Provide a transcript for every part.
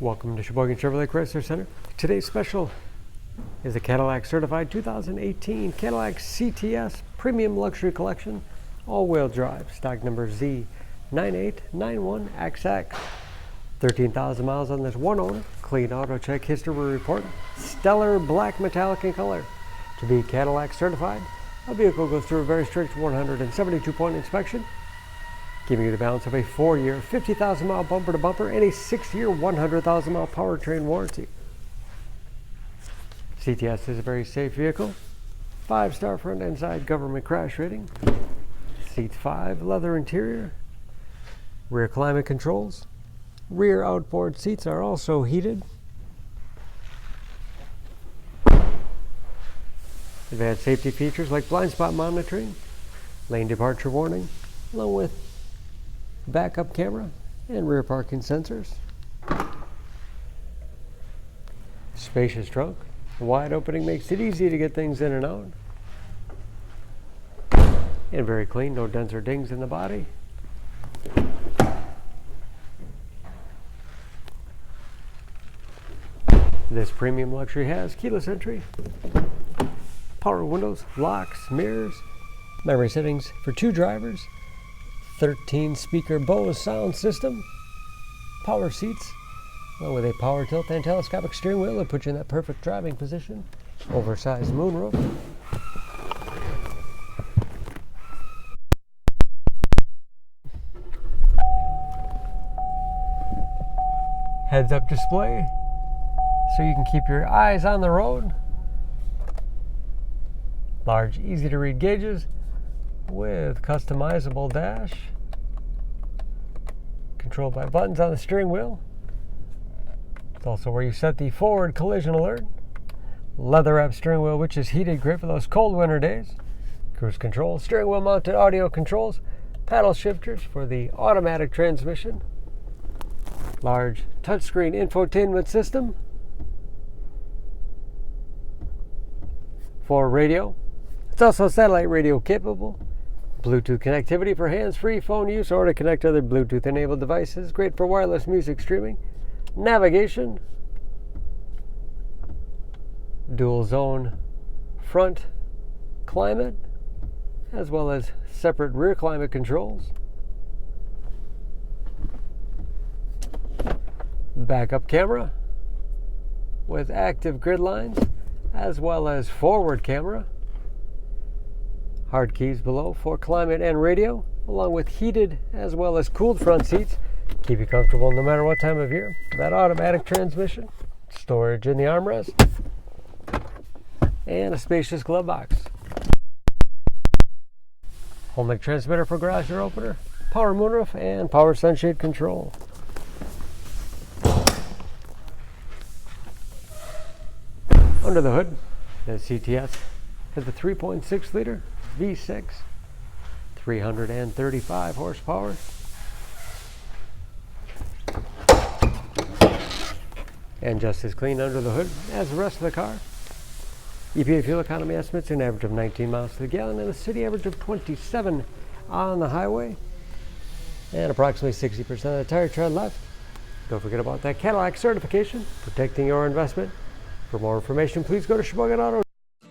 Welcome to Sheboygan Chevrolet Chrysler Center. Today's special is a Cadillac certified 2018 Cadillac CTS Premium Luxury Collection all-wheel drive, stock number Z9891XX. 13,000 miles on this, one owner, clean auto check history report, stellar black metallic in color. To be Cadillac certified, a vehicle goes through a very strict 172-point inspection, giving you the balance of a 4-year, 50,000-mile bumper-to-bumper and a 6-year, 100,000-mile powertrain warranty. CTS is a very safe vehicle. 5-star front and side government crash rating. Seats 5, leather interior. Rear climate controls. Rear outboard seats are also heated. Advanced safety features like blind spot monitoring, lane departure warning, along with backup camera and rear parking sensors. Spacious trunk. The wide opening makes it easy to get things in and out. And very clean, no dents or dings in the body. This premium luxury has keyless entry, power windows, locks, mirrors, memory settings for 2 drivers, 13-speaker Bose sound system, power seats, along with a power tilt and telescopic steering wheel that puts you in that perfect driving position, oversized moonroof. Heads-up display, so you can keep your eyes on the road. Large, easy-to-read gauges with customizable dash, controlled by buttons on the steering wheel. It's also where you set the forward collision alert. Leather-wrapped steering wheel, which is heated, great for those cold winter days. Cruise control, steering wheel mounted audio controls, paddle shifters for the automatic transmission. Large touchscreen infotainment system for radio. It's also satellite radio capable. Bluetooth connectivity for hands-free phone use or to connect other Bluetooth-enabled devices. Great for wireless music streaming. Navigation. Dual zone front climate, as well as separate rear climate controls. Backup camera with active grid lines, as well as forward camera. Hard keys below for climate and radio, along with heated as well as cooled front seats. Keep you comfortable no matter what time of year. That automatic transmission, storage in the armrest, and a spacious glove box. Home-link transmitter for garage door opener, power moonroof, and power sunshade control. Under the hood, the CTS has a 3.6-liter V6, 335 horsepower. And just as clean under the hood as the rest of the car. EPA fuel economy estimates an average of 19 miles to the gallon and a city average of 27 on the highway. And approximately 60% of the tire tread left. Don't forget about that Cadillac certification, protecting your investment. For more information, please go to Sheboygan Auto.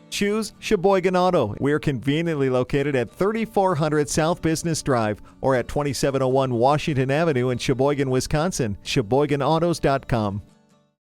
Choose Sheboygan Auto. We're conveniently located at 3400 South Business Drive or at 2701 Washington Avenue in Sheboygan, Wisconsin. SheboyganAutos.com.